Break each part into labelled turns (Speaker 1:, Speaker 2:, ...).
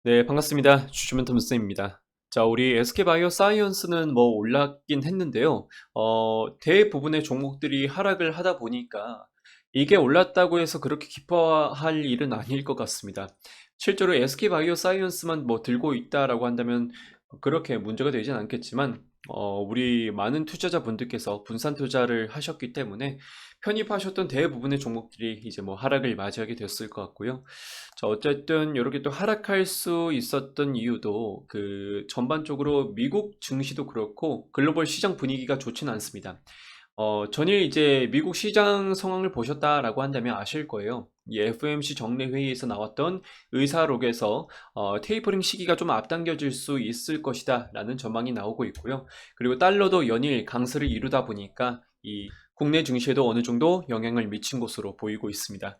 Speaker 1: 네, 반갑습니다. 주주멘토 문쌤입니다. 자, 우리 SK바이오 사이언스는 뭐 올랐긴 했는데요. 대부분의 종목들이 하락을 하다 보니까 이게 올랐다고 해서 그렇게 기뻐할 일은 아닐 것 같습니다. 실제로 SK바이오 사이언스만 뭐 들고 있다라고 한다면 그렇게 문제가 되진 않겠지만, 우리 많은 투자자분들께서 분산 투자를 하셨기 때문에 편입하셨던 대부분의 종목들이 이제 뭐 하락을 맞이하게 됐을 것 같고요. 자, 어쨌든 이렇게 또 하락할 수 있었던 이유도 그 전반적으로 미국 증시도 그렇고 글로벌 시장 분위기가 좋지는 않습니다. 전일 이제 미국 시장 상황을 보셨다라고 한다면 아실 거예요. 이 FOMC 정례 회의에서 나왔던 의사록에서 테이퍼링 시기가 좀 앞당겨질 수 있을 것이다라는 전망이 나오고 있고요. 그리고 달러도 연일 강세를 이루다 보니까 이 국내 증시에도 어느 정도 영향을 미친 것으로 보이고 있습니다.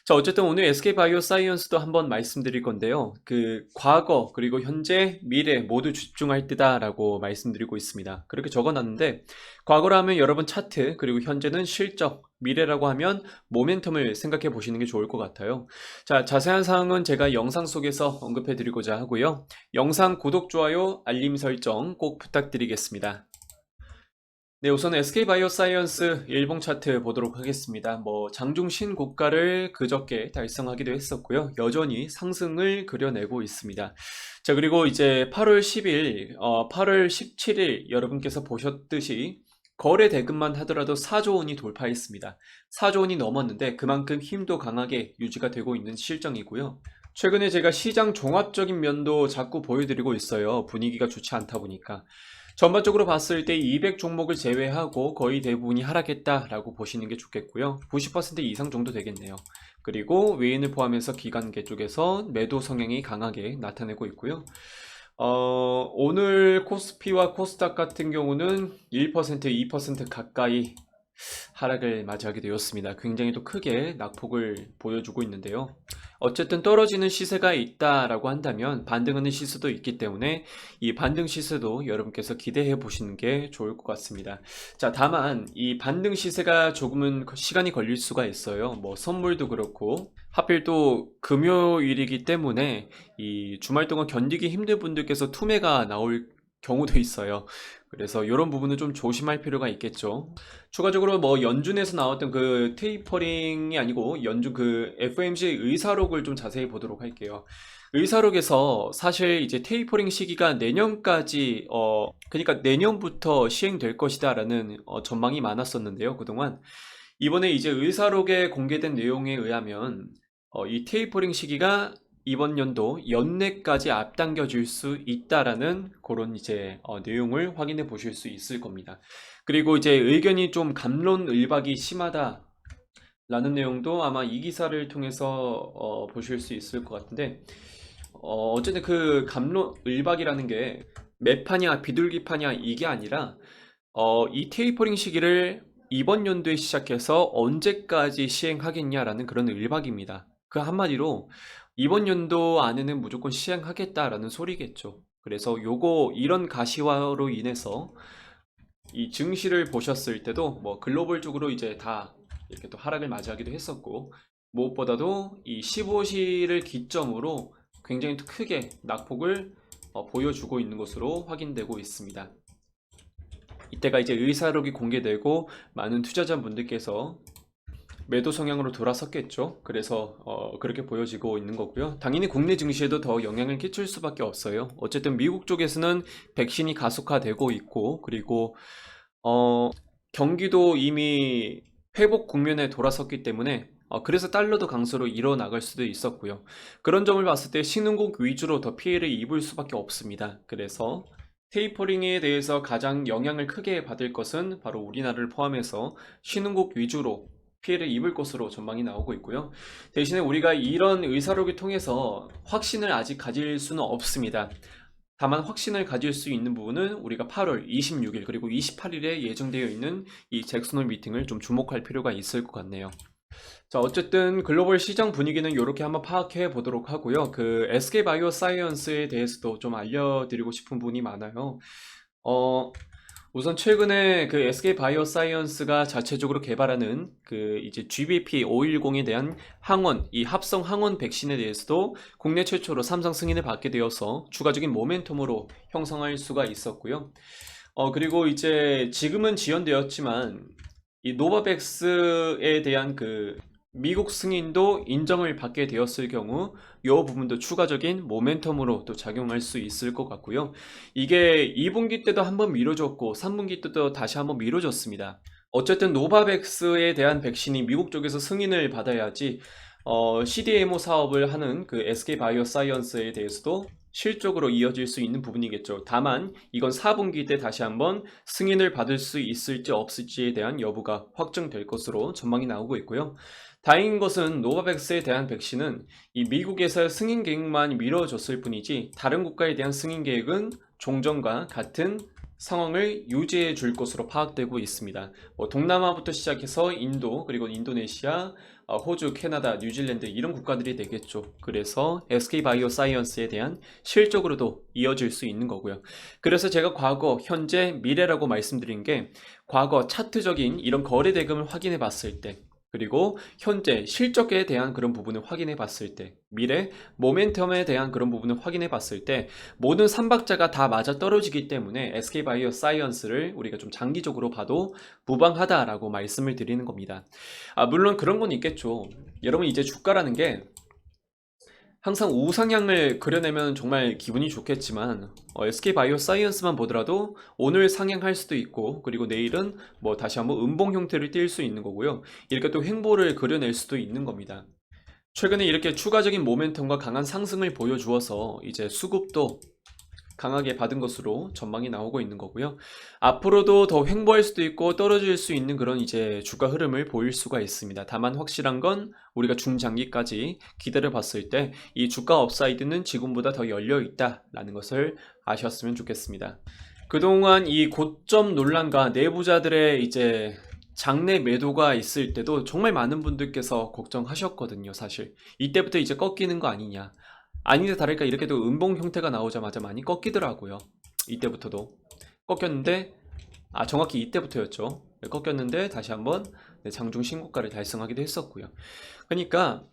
Speaker 1: 자, 어쨌든 오늘 SK바이오사이언스도 한번 말씀드릴 건데요. 그 과거 그리고 현재 미래 모두 집중할 때다라고 말씀드리고 있습니다. 그렇게 적어놨는데 과거로 하면 여러분 차트, 그리고 현재는 실적, 미래라고 하면 모멘텀을 생각해 보시는 게 좋을 것 같아요. 자, 자세한 사항은 제가 영상 속에서 언급해 드리고자 하고요. 영상 구독, 좋아요, 알림 설정 꼭 부탁드리겠습니다. 네, 우선 SK바이오사이언스 일봉 차트 보도록 하겠습니다. 뭐 장중 신고가를 그저께 달성하기도 했었고요. 여전히 상승을 그려내고 있습니다. 자, 그리고 이제 8월 10일, 8월 17일 여러분께서 보셨듯이 거래 대금만 하더라도 4조 원이 돌파했습니다. 4조 원이 넘었는데 그만큼 힘도 강하게 유지가 되고 있는 실정이고요. 최근에 제가 시장 종합적인 면도 자꾸 보여드리고 있어요. 분위기가 좋지 않다 보니까. 전반적으로 봤을 때 200 종목을 제외하고 거의 대부분이 하락했다라고 보시는 게 좋겠고요. 90% 이상 정도 되겠네요. 그리고 외인을 포함해서 기관계 쪽에서 매도 성향이 강하게 나타내고 있고요. 오늘 코스피와 코스닥 같은 경우는 1%, 2% 가까이 하락을 맞이하게 되었습니다. 굉장히 또 크게 낙폭을 보여주고 있는데요. 어쨌든 떨어지는 시세가 있다라고 한다면 반등하는 시세도 있기 때문에 이 반등 시세도 여러분께서 기대해 보시는 게 좋을 것 같습니다. 자, 다만 이 반등 시세가 조금은 시간이 걸릴 수가 있어요. 뭐 선물도 그렇고 하필 또 금요일이기 때문에 이 주말 동안 견디기 힘든 분들께서 투매가 나올 경우도 있어요. 그래서 이런 부분은 좀 조심할 필요가 있겠죠. 추가적으로 뭐 연준에서 나왔던 그 테이퍼링이 아니고 연준 그 FOMC 의사록을 좀 자세히 보도록 할게요. 의사록에서 사실 이제 테이퍼링 시기가 내년까지 그러니까 내년부터 시행될 것이다라는 전망이 많았었는데요. 그동안 이번에 이제 의사록에 공개된 내용에 의하면 이 테이퍼링 시기가 이번 연도 연내까지 앞당겨질 수 있다라는 그런 이제 내용을 확인해 보실 수 있을 겁니다. 그리고 이제 의견이 좀 갑론을박이 심하다라는 내용도 아마 이 기사를 통해서 보실 수 있을 것 같은데 어쨌든 그 갑론을박이라는 게 매파냐 비둘기파냐 이게 아니라 이 테이퍼링 시기를 이번 연도에 시작해서 언제까지 시행하겠냐라는 그런 을박입니다. 그 한마디로 이번 연도 안에는 무조건 시행하겠다라는 소리겠죠. 그래서 요거 이런 가시화로 인해서 이 증시를 보셨을 때도 뭐 글로벌적으로 이제 다 이렇게 또 하락을 맞이하기도 했었고 무엇보다도 이 15시를 기점으로 굉장히 또 크게 낙폭을 보여주고 있는 것으로 확인되고 있습니다. 이때가 이제 의사록이 공개되고 많은 투자자분들께서 매도 성향으로 돌아섰겠죠. 그래서 그렇게 보여지고 있는 거고요. 당연히 국내 증시에도 더 영향을 끼칠 수밖에 없어요. 어쨌든 미국 쪽에서는 백신이 가속화되고 있고 그리고 경기도 이미 회복 국면에 돌아섰기 때문에 그래서 달러도 강세로 일어나갈 수도 있었고요. 그런 점을 봤을 때 신흥국 위주로 더 피해를 입을 수밖에 없습니다. 그래서 테이퍼링에 대해서 가장 영향을 크게 받을 것은 바로 우리나라를 포함해서 신흥국 위주로 피해를 입을 것으로 전망이 나오고 있고요. 대신에 우리가 이런 의사록을 통해서 확신을 아직 가질 수는 없습니다. 다만 확신을 가질 수 있는 부분은 우리가 8월 26일 그리고 28일에 예정되어 있는 이 잭슨홀 미팅을 좀 주목할 필요가 있을 것 같네요. 자, 어쨌든 글로벌 시장 분위기는 이렇게 한번 파악해 보도록 하고요. 그 SK바이오사이언스에 대해서도 좀 알려드리고 싶은 부분이 많아요. 어, 우선 최근에 그 SK 바이오사이언스가 자체적으로 개발하는 그 이제 GBP510에 대한 항원, 이 합성 항원 백신에 대해서도 국내 최초로 삼상 승인을 받게 되어서 추가적인 모멘텀으로 형성할 수가 있었고요. 그리고 이제 지금은 지연되었지만 이 노바백스에 대한 그 미국 승인도 인정을 받게 되었을 경우 이 부분도 추가적인 모멘텀으로 또 작용할 수 있을 것 같고요. 이게 2분기 때도 한번 미뤄졌고 3분기 때도 다시 한번 미뤄졌습니다. 어쨌든 노바백스에 대한 백신이 미국 쪽에서 승인을 받아야지 CDMO 사업을 하는 그 SK 바이오사이언스에 대해서도 실적으로 이어질 수 있는 부분이겠죠. 다만 이건 4분기 때 다시 한번 승인을 받을 수 있을지 없을지에 대한 여부가 확정될 것으로 전망이 나오고 있고요. 다행인 것은 노바백스에 대한 백신은 이 미국에서 승인 계획만 미뤄졌을 뿐이지 다른 국가에 대한 승인 계획은 종전과 같은 상황을 유지해 줄 것으로 파악되고 있습니다. 동남아부터 시작해서 인도, 그리고 인도네시아, 호주, 캐나다, 뉴질랜드 이런 국가들이 되겠죠. 그래서 SK 바이오사이언스에 대한 실적으로도 이어질 수 있는 거고요. 그래서 제가 과거, 현재, 미래라고 말씀드린 게 과거 차트적인 이런 거래 대금을 확인해 봤을 때 그리고 현재 실적에 대한 그런 부분을 확인해 봤을 때 미래 모멘텀에 대한 그런 부분을 확인해 봤을 때 모든 삼박자가 다 맞아 떨어지기 때문에 SK바이오사이언스를 우리가 좀 장기적으로 봐도 무방하다라고 말씀을 드리는 겁니다. 물론 그런 건 있겠죠. 여러분 이제 주가라는 게 항상 우상향을 그려내면 정말 기분이 좋겠지만 SK바이오사이언스만 보더라도 오늘 상향할 수도 있고 그리고 내일은 뭐 다시 한번 음봉 형태를 띌 수 있는 거고요. 이렇게 또 횡보를 그려낼 수도 있는 겁니다. 최근에 이렇게 추가적인 모멘텀과 강한 상승을 보여주어서 이제 수급도 강하게 받은 것으로 전망이 나오고 있는 거고요. 앞으로도 더 횡보할 수도 있고 떨어질 수 있는 그런 이제 주가 흐름을 보일 수가 있습니다. 다만 확실한 건 우리가 중장기까지 기다려 봤을 때 이 주가 업사이드는 지금보다 더 열려 있다라는 것을 아셨으면 좋겠습니다. 그동안 이 고점 논란과 내부자들의 이제 장내 매도가 있을 때도 정말 많은 분들께서 걱정하셨거든요, 사실. 이때부터 이제 꺾이는 거 아니냐. 아니나 다를까 이렇게도 음봉 형태가 나오자마자 많이 꺾이더라고요. 이때부터도 꺾였는데 정확히 이때부터였죠. 꺾였는데 다시 한번 장중 신고가를 달성하기도 했었고요. 그러니까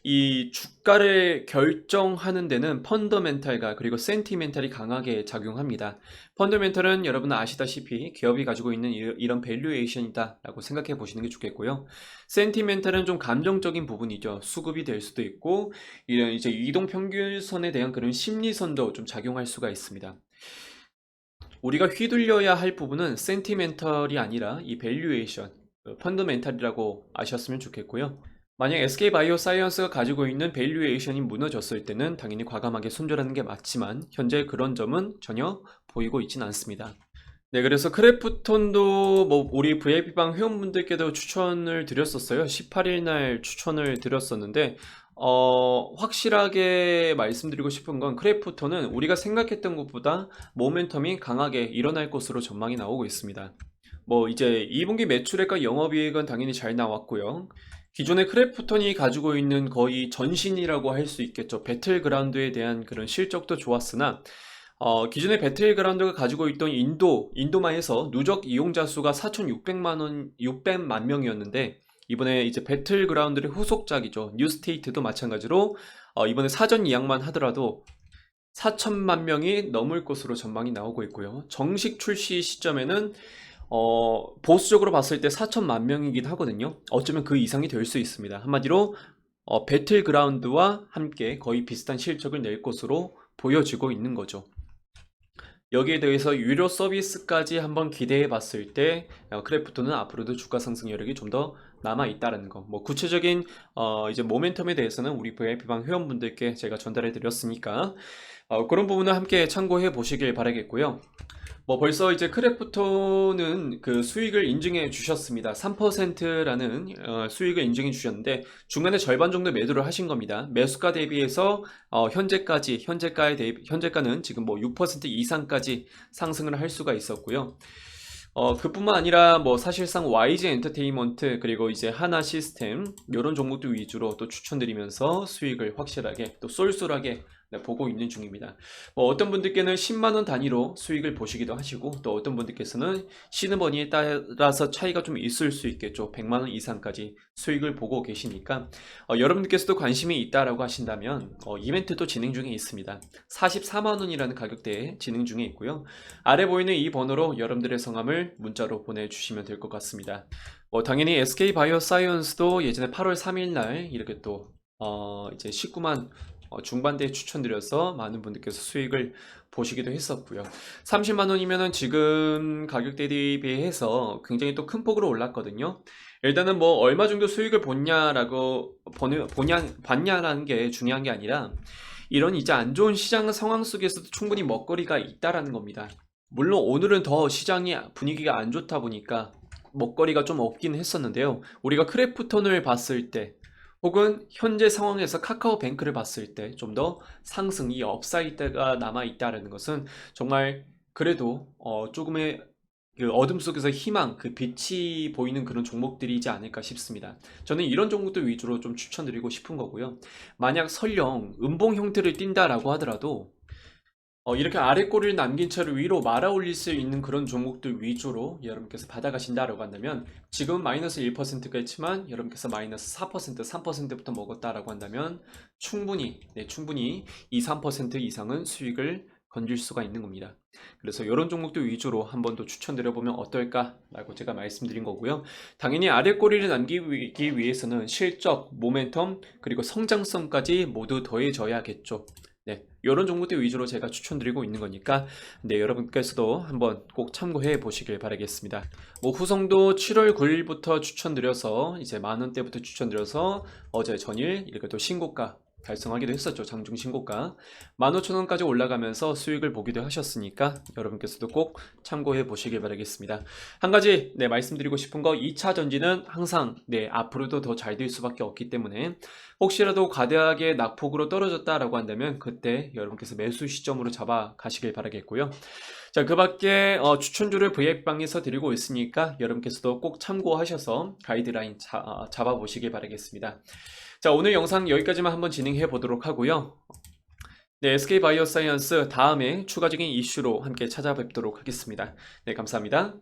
Speaker 1: 이 주가를 결정하는 데는 펀더멘탈과 그리고 센티멘탈이 강하게 작용합니다. 펀더멘탈은 여러분 아시다시피 기업이 가지고 있는 이런 밸류에이션이다 라고 생각해 보시는 게 좋겠고요. 센티멘탈은 좀 감정적인 부분이죠. 수급이 될 수도 있고 이런 이제 이동평균선에 대한 그런 심리선도 좀 작용할 수가 있습니다. 우리가 휘둘려야 할 부분은 센티멘털이 아니라 이 밸류에이션, 펀더멘탈이라고 아셨으면 좋겠고요. 만약 SK바이오사이언스가 가지고 있는 밸류에이션이 무너졌을 때는 당연히 과감하게 손절하는 게 맞지만 현재 그런 점은 전혀 보이고 있지는 않습니다. 네, 그래서 크래프톤도 뭐 우리 VIP방 회원분들께도 추천을 드렸었어요. 18일 날 추천을 드렸었는데 확실하게 말씀드리고 싶은 건 크래프톤은 우리가 생각했던 것보다 모멘텀이 강하게 일어날 것으로 전망이 나오고 있습니다. 뭐 이제 2분기 매출액과 영업이익은 당연히 잘 나왔고요. 기존의 크래프톤이 가지고 있는 거의 전신이라고 할 수 있겠죠. 배틀그라운드에 대한 그런 실적도 좋았으나 기존의 배틀그라운드가 가지고 있던 인도만에서 누적 이용자 수가 4,600만 명이었는데 이번에 이제 배틀그라운드의 후속작이죠. 뉴스테이트도 마찬가지로 이번에 사전 예약만 하더라도 4천만 명이 넘을 것으로 전망이 나오고 있고요. 정식 출시 시점에는 보수적으로 봤을 때 4천만 명이긴 하거든요. 어쩌면 그 이상이 될 수 있습니다. 한마디로 배틀그라운드와 함께 거의 비슷한 실적을 낼 것으로 보여지고 있는 거죠. 여기에 대해서 유료 서비스까지 한번 기대해 봤을 때 크래프톤은 앞으로도 주가 상승 여력이 좀 더 남아 있다는 거. 뭐 구체적인 이제 모멘텀에 대해서는 우리 VIP방 회원분들께 제가 전달해 드렸으니까 그런 부분은 함께 참고해 보시길 바라겠고요. 뭐 벌써 이제 크래프톤은 그 수익을 인증해 주셨습니다. 3%라는 수익을 인증해 주셨는데 중간에 절반 정도 매도를 하신 겁니다. 매수가 대비해서 현재가는 지금 뭐 6% 이상까지 상승을 할 수가 있었고요. 그뿐만 아니라 뭐 사실상 YG 엔터테인먼트 그리고 이제 하나 시스템 이런 종목들 위주로 또 추천드리면서 수익을 확실하게 또 쏠쏠하게 네, 보고 있는 중입니다. 뭐 어떤 분들께는 10만 원 단위로 수익을 보시기도 하시고 또 어떤 분들께서는 시드머니에 따라서 차이가 좀 있을 수 있겠죠. 100만 원 이상까지 수익을 보고 계시니까 여러분들께서도 관심이 있다라고 하신다면 이벤트도 진행 중에 있습니다. 44만 원이라는 가격대에 진행 중에 있고요. 아래 보이는 이 번호로 여러분들의 성함을 문자로 보내주시면 될 것 같습니다. 당연히 SK바이오사이언스도 예전에 8월 3일 날 이렇게 또 이제 19만 중반대에 추천드려서 많은 분들께서 수익을 보시기도 했었고요. 30만 원이면은 지금 가격 대비해서 굉장히 또 큰 폭으로 올랐거든요. 일단은 뭐 얼마 정도 수익을 봤냐라는 게 중요한 게 아니라 이런 이제 안 좋은 시장 상황 속에서도 충분히 먹거리가 있다라는 겁니다. 물론 오늘은 더 시장이 분위기가 안 좋다 보니까 먹거리가 좀 없긴 했었는데요. 우리가 크래프톤을 봤을 때 혹은 현재 상황에서 카카오뱅크를 봤을 때 좀 더 상승, 이 업사이드가 남아있다는 것은 정말 그래도 조금의 그 어둠 속에서 희망, 그 빛이 보이는 그런 종목들이지 않을까 싶습니다. 저는 이런 종목들 위주로 좀 추천드리고 싶은 거고요. 만약 설령 음봉 형태를 띈다라고 하더라도 이렇게 아래 꼬리를 남긴 채로 위로 말아 올릴 수 있는 그런 종목들 위주로 여러분께서 받아가신다라고 한다면 지금 마이너스 1%가 있지만 여러분께서 마이너스 4%, 3%부터 먹었다라고 한다면 충분히 2, 3% 이상은 수익을 건질 수가 있는 겁니다. 그래서 이런 종목들 위주로 한 번 더 추천드려보면 어떨까라고 제가 말씀드린 거고요. 당연히 아래 꼬리를 남기기 위해서는 실적, 모멘텀, 그리고 성장성까지 모두 더해져야겠죠. 네, 이런 종목들 위주로 제가 추천드리고 있는 거니까 여러분께서도 한번 꼭 참고해 보시길 바라겠습니다. 뭐 후성도 7월 9일부터 추천드려서 이제 만원대부터 추천드려서 어제 전일 이렇게 또 신고가 달성하기도 했었죠. 장중 신고가 15,000원까지 올라가면서 수익을 보기도 하셨으니까 여러분께서도 꼭 참고해 보시길 바라겠습니다. 한 가지 말씀드리고 싶은 거 2차 전지는 항상 앞으로도 더 잘 될 수밖에 없기 때문에 혹시라도 과대하게 낙폭으로 떨어졌다라고 한다면 그때 여러분께서 매수 시점으로 잡아 가시길 바라겠고요. 자, 그 밖에 추천주를 VF방에서 드리고 있으니까 여러분께서도 꼭 참고하셔서 가이드라인 잡아 보시길 바라겠습니다. 자, 오늘 영상 여기까지만 한번 진행해 보도록 하고요. SK바이오사이언스 다음에 추가적인 이슈로 함께 찾아뵙도록 하겠습니다. 네, 감사합니다.